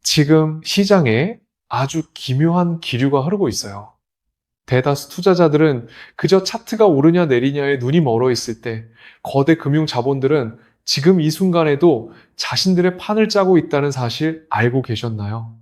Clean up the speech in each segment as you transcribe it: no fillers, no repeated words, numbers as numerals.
지금 시장에 아주 기묘한 기류가 흐르고 있어요. 대다수 투자자들은 그저 차트가 오르냐 내리냐에 눈이 멀어 있을 때 거대 금융 자본들은 지금 이 순간에도 자신들의 판을 짜고 있다는 사실 알고 계셨나요?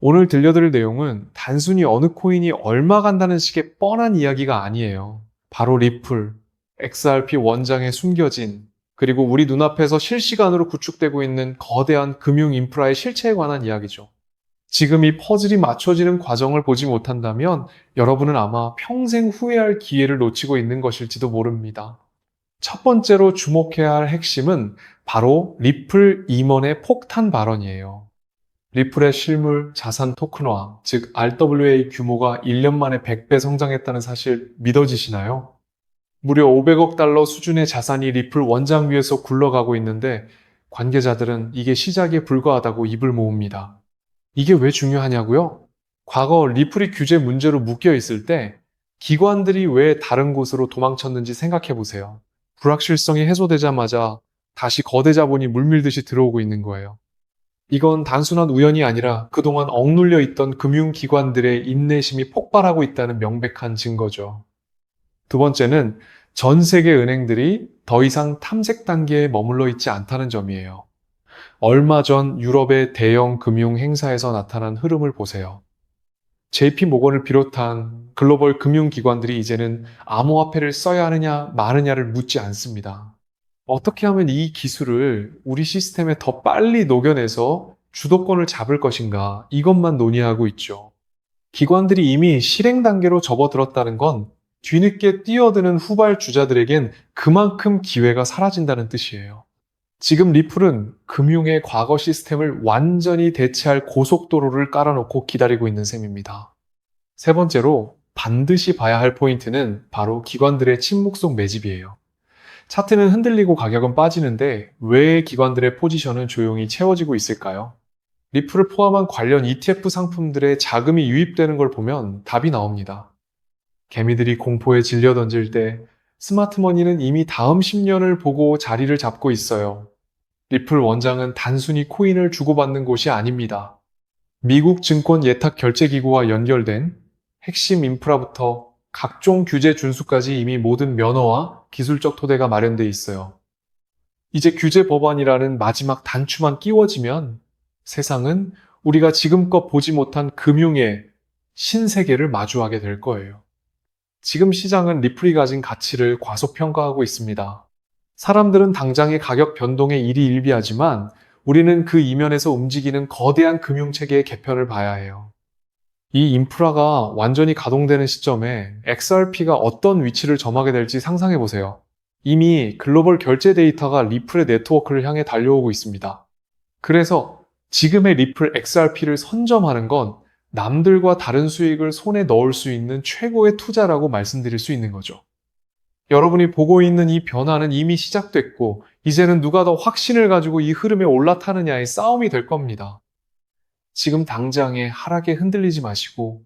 오늘 들려드릴 내용은 단순히 어느 코인이 얼마 간다는 식의 뻔한 이야기가 아니에요. 바로 리플, XRP 원장에 숨겨진, 그리고 우리 눈앞에서 실시간으로 구축되고 있는 거대한 금융 인프라의 실체에 관한 이야기죠. 지금 이 퍼즐이 맞춰지는 과정을 보지 못한다면 여러분은 아마 평생 후회할 기회를 놓치고 있는 것일지도 모릅니다. 첫 번째로 주목해야 할 핵심은 바로 리플 임원의 폭탄 발언이에요. 리플의 실물 자산 토큰화, 즉 RWA 규모가 1년 만에 100배 성장했다는 사실 믿어지시나요? 무려 500억 달러 수준의 자산이 리플 원장 위에서 굴러가고 있는데 관계자들은 이게 시작에 불과하다고 입을 모읍니다. 이게 왜 중요하냐고요? 과거 리플이 규제 문제로 묶여 있을 때 기관들이 왜 다른 곳으로 도망쳤는지 생각해 보세요. 불확실성이 해소되자마자 다시 거대 자본이 물밀듯이 들어오고 있는 거예요. 이건 단순한 우연이 아니라 그동안 억눌려 있던 금융기관들의 인내심이 폭발하고 있다는 명백한 증거죠. 두 번째는 전 세계 은행들이 더 이상 탐색 단계에 머물러 있지 않다는 점이에요. 얼마 전 유럽의 대형 금융 행사에서 나타난 흐름을 보세요. JP 모건을 비롯한 글로벌 금융기관들이 이제는 암호화폐를 써야 하느냐 마느냐를 묻지 않습니다. 어떻게 하면 이 기술을 우리 시스템에 더 빨리 녹여내서 주도권을 잡을 것인가, 이것만 논의하고 있죠. 기관들이 이미 실행 단계로 접어들었다는 건 뒤늦게 뛰어드는 후발주자들에겐 그만큼 기회가 사라진다는 뜻이에요. 지금 리플은 금융의 과거 시스템을 완전히 대체할 고속도로를 깔아놓고 기다리고 있는 셈입니다. 세 번째로 반드시 봐야 할 포인트는 바로 기관들의 침묵 속 매집이에요. 차트는 흔들리고 가격은 빠지는데 왜 기관들의 포지션은 조용히 채워지고 있을까요? 리플을 포함한 관련 ETF 상품들의 자금이 유입되는 걸 보면 답이 나옵니다. 개미들이 공포에 질려 던질 때 스마트머니는 이미 다음 10년을 보고 자리를 잡고 있어요. 리플 원장은 단순히 코인을 주고받는 곳이 아닙니다. 미국 증권 예탁 결제기구와 연결된 핵심 인프라부터 각종 규제 준수까지 이미 모든 면허와 기술적 토대가 마련돼 있어요. 이제 규제 법안이라는 마지막 단추만 끼워지면 세상은 우리가 지금껏 보지 못한 금융의 신세계를 마주하게 될 거예요. 지금 시장은 리플이 가진 가치를 과소평가하고 있습니다. 사람들은 당장의 가격 변동에 일희일비하지만 우리는 그 이면에서 움직이는 거대한 금융체계의 개편을 봐야 해요. 이 인프라가 완전히 가동되는 시점에 XRP가 어떤 위치를 점하게 될지 상상해 보세요. 이미 글로벌 결제 데이터가 리플의 네트워크를 향해 달려오고 있습니다. 그래서 지금의 리플 XRP를 선점하는 건 남들과 다른 수익을 손에 넣을 수 있는 최고의 투자라고 말씀드릴 수 있는 거죠. 여러분이 보고 있는 이 변화는 이미 시작됐고 이제는 누가 더 확신을 가지고 이 흐름에 올라타느냐의 싸움이 될 겁니다. 지금 당장의 하락에 흔들리지 마시고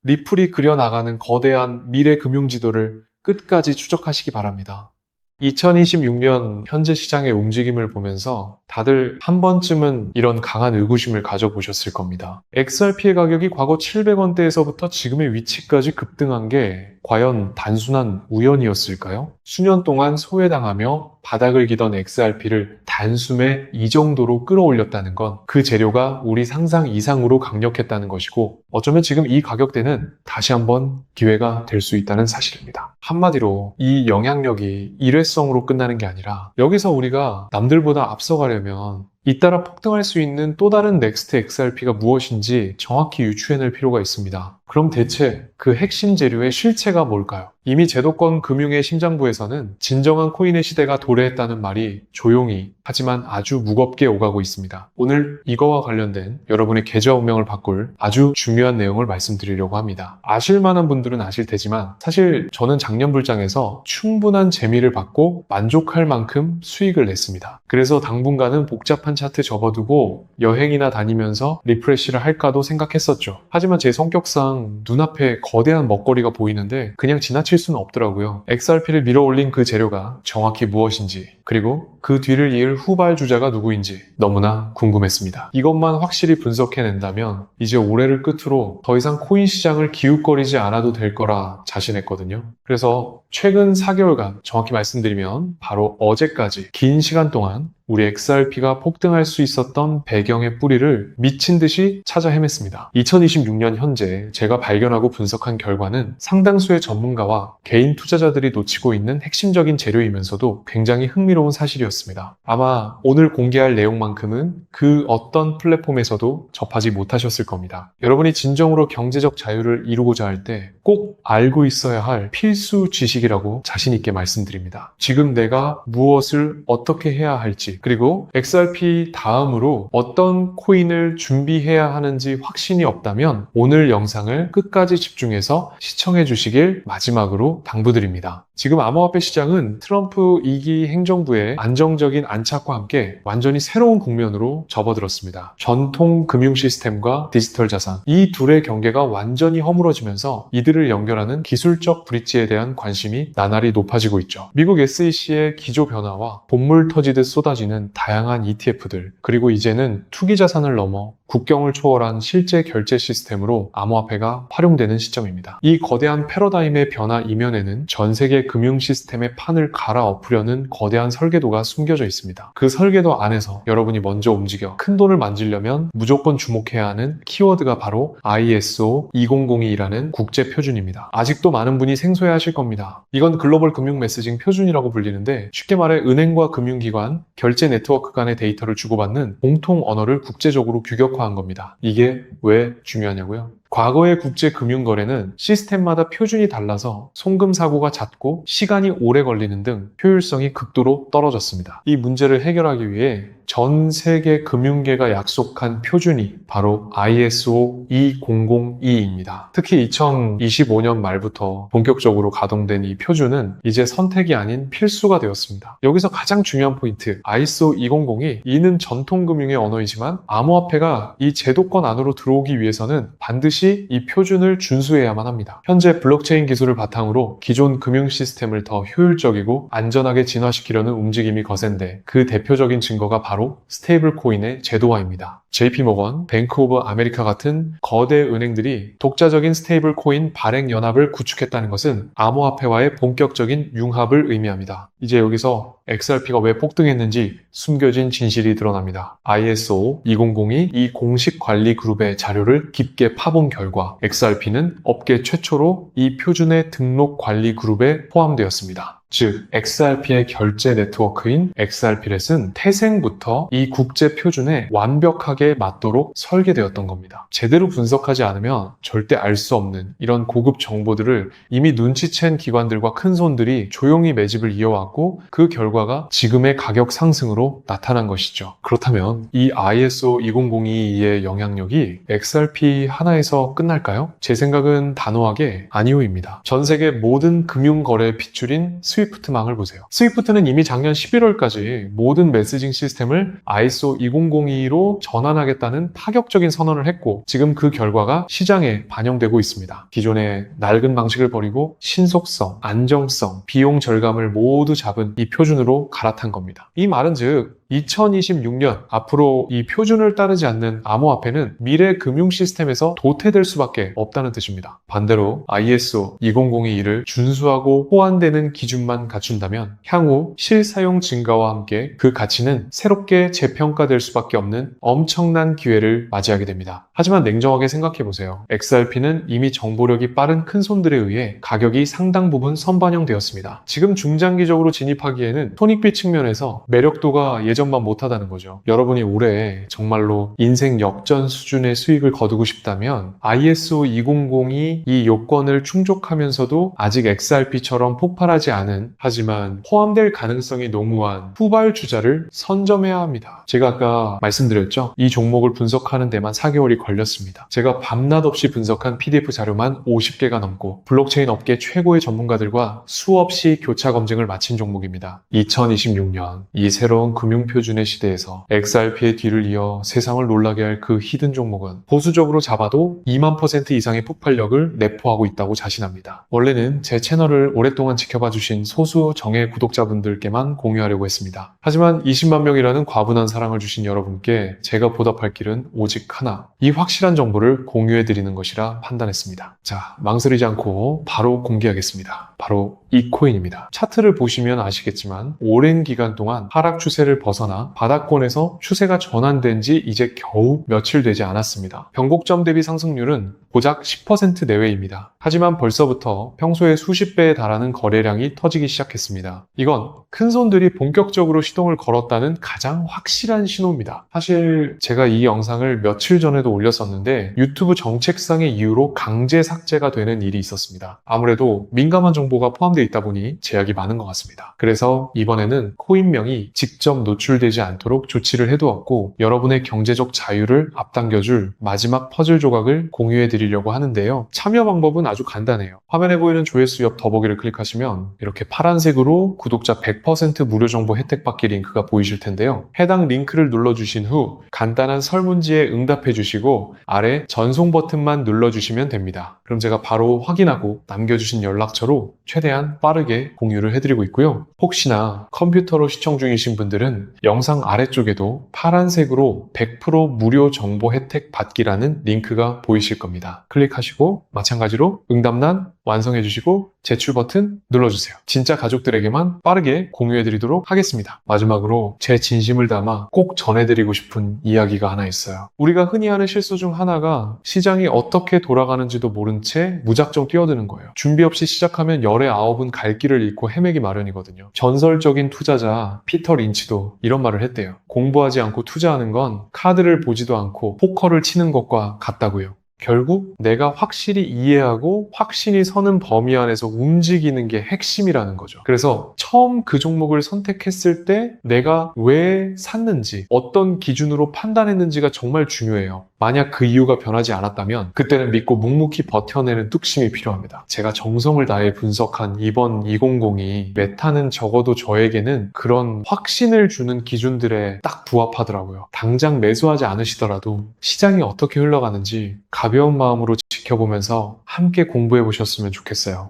리플이 그려나가는 거대한 미래 금융지도를 끝까지 추적하시기 바랍니다. 2026년 현재 시장의 움직임을 보면서 다들 한 번쯤은 이런 강한 의구심을 가져보셨을 겁니다. XRP의 가격이 과거 700원대에서부터 지금의 위치까지 급등한 게 과연 단순한 우연이었을까요? 수년 동안 소외당하며 바닥을 기던 XRP를 단숨에 이 정도로 끌어올렸다는 건 그 재료가 우리 상상 이상으로 강력했다는 것이고 어쩌면 지금 이 가격대는 다시 한번 기회가 될 수 있다는 사실입니다. 한마디로 이 영향력이 일회성으로 끝나는 게 아니라 여기서 우리가 남들보다 앞서가려면 잇따라 폭등할 수 있는 또 다른 넥스트 XRP가 무엇인지 정확히 유추해낼 필요가 있습니다. 그럼 대체 그 핵심 재료의 실체가 뭘까요? 이미 제도권 금융의 심장부에서는 진정한 코인의 시대가 도래했다는 말이 조용히 하지만 아주 무겁게 오가고 있습니다. 오늘 이거와 관련된 여러분의 계좌 운명을 바꿀 아주 중요한 내용을 말씀드리려고 합니다. 아실 만한 분들은 아실 테지만 사실 저는 작년 불장에서 충분한 재미를 받고 만족할 만큼 수익을 냈습니다. 그래서 당분간은 복잡한 차트 접어두고 여행이나 다니면서 리프레시를 할까도 생각했었죠. 하지만 제 성격상 눈앞에 거대한 먹거리가 보이는데 그냥 지나칠 수는 없더라고요. XRP를 밀어올린 그 재료가 정확히 무엇인지, 그리고 그 뒤를 이을 후발주자가 누구인지 너무나 궁금했습니다. 이것만 확실히 분석해낸다면 이제 올해를 끝으로 더 이상 코인 시장을 기웃거리지 않아도 될 거라 자신했거든요. 그래서 최근 4개월간, 정확히 말씀드리면 바로 어제까지 긴 시간 동안 우리 XRP가 폭등할 수 있었던 배경의 뿌리를 미친 듯이 찾아 헤맸습니다. 2026년 현재 제가 발견하고 분석한 결과는 상당수의 전문가와 개인 투자자들이 놓치고 있는 핵심적인 재료이면서도 굉장히 흥미로운 사실이었습니다. 아마 오늘 공개할 내용만큼은 그 어떤 플랫폼에서도 접하지 못하셨을 겁니다. 여러분이 진정으로 경제적 자유를 이루고자 할 때 꼭 알고 있어야 할 필수 지식이라고 자신 있게 말씀드립니다. 지금 내가 무엇을 어떻게 해야 할지, 그리고 XRP 다음으로 어떤 코인을 준비해야 하는지 확신이 없다면 오늘 영상을 끝까지 집중해서 시청해 주시길 마지막으로 당부드립니다. 지금 암호화폐 시장은 트럼프 2기 행정부의 안정적인 안착과 함께 완전히 새로운 국면으로 접어들었습니다. 전통 금융 시스템과 디지털 자산, 이 둘의 경계가 완전히 허물어지면서 이들을 연결하는 기술적 브릿지에 대한 관심이 나날이 높아지고 있죠. 미국 SEC의 기조 변화와 본물 터지듯 쏟아지는 다양한 ETF들, 그리고 이제는 투기 자산을 넘어 국경을 초월한 실제 결제 시스템으로 암호화폐가 활용되는 시점입니다. 이 거대한 패러다임의 변화 이면에는 전 세계 금융 시스템의 판을 갈아엎으려는 거대한 설계도가 숨겨져 있습니다. 그 설계도 안에서 여러분이 먼저 움직여 큰 돈을 만지려면 무조건 주목해야 하는 키워드가 바로 ISO 2002라는 국제 표준입니다. 아직도 많은 분이 생소해하실 겁니다. 이건 글로벌 금융 메시징 표준이라고 불리는데, 쉽게 말해 은행과 금융기관, 결제 네트워크 간의 데이터를 주고받는 공통 언어를 국제적으로 규격화한 겁니다. 이게 왜 중요하냐고요? 과거의 국제 금융 거래는 시스템마다 표준이 달라서 송금 사고가 잦고 시간이 오래 걸리는 등 효율성이 극도로 떨어졌습니다. 이 문제를 해결하기 위해 전 세계 금융계가 약속한 표준이 바로 ISO 2002입니다. 특히 2025년 말부터 본격적으로 가동된 이 표준은 이제 선택이 아닌 필수가 되었습니다. 여기서 가장 중요한 포인트, ISO 2002, 이는 전통금융의 언어이지만 암호화폐가 이 제도권 안으로 들어오기 위해서는 반드시 이 표준을 준수해야만 합니다. 현재 블록체인 기술을 바탕으로 기존 금융 시스템을 더 효율적이고 안전하게 진화시키려는 움직임이 거센데, 그 대표적인 증거가 바로 스테이블 코인의 제도화입니다. JP모건, 뱅크 오브 아메리카 같은 거대 은행들이 독자적인 스테이블 코인 발행 연합을 구축했다는 것은 암호화폐와의 본격적인 융합을 의미합니다. 이제 여기서 XRP가 왜 폭등했는지 숨겨진 진실이 드러납니다. ISO 2002 이 공식 관리 그룹의 자료를 깊게 파본 결과 XRP는 업계 최초로 이 표준의 등록 관리 그룹에 포함되었습니다. 즉, XRP의 결제 네트워크인 XRP렛은 태생부터 이 국제 표준에 완벽하게 맞도록 설계되었던 겁니다. 제대로 분석하지 않으면 절대 알 수 없는 이런 고급 정보들을 이미 눈치챈 기관들과 큰손들이 조용히 매집을 이어왔고, 그 결과가 지금의 가격 상승으로 나타난 것이죠. 그렇다면 이 ISO 2002의 영향력이 XRP 하나에서 끝날까요? 제 생각은 단호하게 아니오입니다. 전 세계 모든 금융 거래의 핏줄인 스위프트망을 보세요. 스위프트는 이미 작년 11월까지 모든 메시징 시스템을 ISO 2002로 전환하겠다는 파격적인 선언을 했고, 지금 그 결과가 시장에 반영되고 있습니다. 기존의 낡은 방식을 버리고 신속성, 안정성, 비용 절감을 모두 잡은 이 표준으로 갈아탄 겁니다. 이 말은 즉 2026년 앞으로 이 표준을 따르지 않는 암호화폐는 미래 금융 시스템에서 도태될 수밖에 없다는 뜻입니다. 반대로 ISO 2002를 준수하고 호환되는 기준만 갖춘다면 향후 실사용 증가와 함께 그 가치는 새롭게 재평가될 수밖에 없는 엄청난 기회를 맞이하게 됩니다. 하지만 냉정하게 생각해보세요. XRP는 이미 정보력이 빠른 큰손들에 의해 가격이 상당 부분 선반영되었습니다. 지금 중장기적으로 진입하기에는 손익비 측면에서 매력도가 예전만 못하다는 거죠. 여러분이 올해 정말로 인생 역전 수준의 수익을 거두고 싶다면 ISO 2002 이 요건을 충족하면서도 아직 XRP처럼 폭발하지 않은, 하지만 포함될 가능성이 농후한 후발주자를 선점해야 합니다. 제가 아까 말씀드렸죠? 이 종목을 분석하는 데만 4개월이 걸렸습니다. 제가 밤낮 없이 분석한 PDF 자료만 50개가 넘고 블록체인 업계 최고의 전문가들과 수없이 교차 검증을 마친 종목입니다. 2026년 이 새로운 금융 표준의 시대에서 XRP의 뒤를 이어 세상을 놀라게 할 그 히든 종목은 보수적으로 잡아도 2만% 이상의 폭발력을 내포하고 있다고 자신합니다. 원래는 제 채널을 오랫동안 지켜봐 주신 소수 정예 구독자분들께만 공유하려고 했습니다. 하지만 20만 명이라는 과분한 사랑을 주신 여러분께 제가 보답할 길은 오직 하나, 이 확실한 정보를 공유해 드리는 것이라 판단했습니다. 자, 망설이지 않고 바로 공개하겠습니다. 바로 이 코인입니다. 차트를 보시면 아시겠지만 오랜 기간 동안 하락 추세를 벗어나 바닥권에서 추세가 전환된 지 이제 겨우 며칠 되지 않았습니다. 변곡점 대비 상승률은 고작 10% 내외입니다. 하지만 벌써부터 평소에 수십 배에 달하는 거래량이 터지기 시작했습니다. 이건 큰손들이 본격적으로 시동을 걸었다는 가장 확실한 신호입니다. 사실 제가 이 영상을 며칠 전에도 올렸었는데 유튜브 정책상의 이유로 강제 삭제가 되는 일이 있었습니다. 아무래도 민감한 정보가 포함되어 있다 보니 제약이 많은 것 같습니다. 그래서 이번에는 코인명이 직접 노출되지 않도록 조치를 해두었고 여러분의 경제적 자유를 앞당겨줄 마지막 퍼즐 조각을 공유해 드리려고 하는데요. 참여 방법은 아주 간단해요. 화면에 보이는 조회수 옆 더보기를 클릭하시면 이렇게 파란색으로 구독자 100% 무료 정보 혜택 받기 링크가 보이실 텐데요. 해당 링크를 눌러주신 후 간단한 설문지에 응답해 주시고 아래 전송 버튼만 눌러주시면 됩니다. 그럼 제가 바로 확인하고 남겨주신 연락처로 최대한 빠르게 공유를 해드리고 있고요. 혹시나 컴퓨터로 시청 중이신 분들은 영상 아래쪽에도 파란색으로 100% 무료 정보 혜택 받기라는 링크가 보이실 겁니다. 클릭하시고 마찬가지로 응답란 완성해 주시고 제출 버튼 눌러주세요. 진짜 가족들에게만 빠르게 공유해 드리도록 하겠습니다. 마지막으로 제 진심을 담아 꼭 전해드리고 싶은 이야기가 하나 있어요. 우리가 흔히 하는 실수 중 하나가 시장이 어떻게 돌아가는지도 모른 채 무작정 뛰어드는 거예요. 준비 없이 시작하면 열의 아홉은 갈 길을 잃고 헤매기 마련이거든요. 전설적인 투자자 피터 린치도 이런 말을 했대요. 공부하지 않고 투자하는 건 카드를 보지도 않고 포커를 치는 것과 같다고요. 결국 내가 확실히 이해하고 확신이 서는 범위 안에서 움직이는 게 핵심이라는 거죠. 그래서 처음 그 종목을 선택했을 때 내가 왜 샀는지, 어떤 기준으로 판단했는지가 정말 중요해요. 만약 그 이유가 변하지 않았다면 그때는 믿고 묵묵히 버텨내는 뚝심이 필요합니다. 제가 정성을 다해 분석한 이번 2002 메타는 적어도 저에게는 그런 확신을 주는 기준들에 딱 부합하더라고요. 당장 매수하지 않으시더라도 시장이 어떻게 흘러가는지 가벼운 마음으로 지켜보면서 함께 공부해 보셨으면 좋겠어요.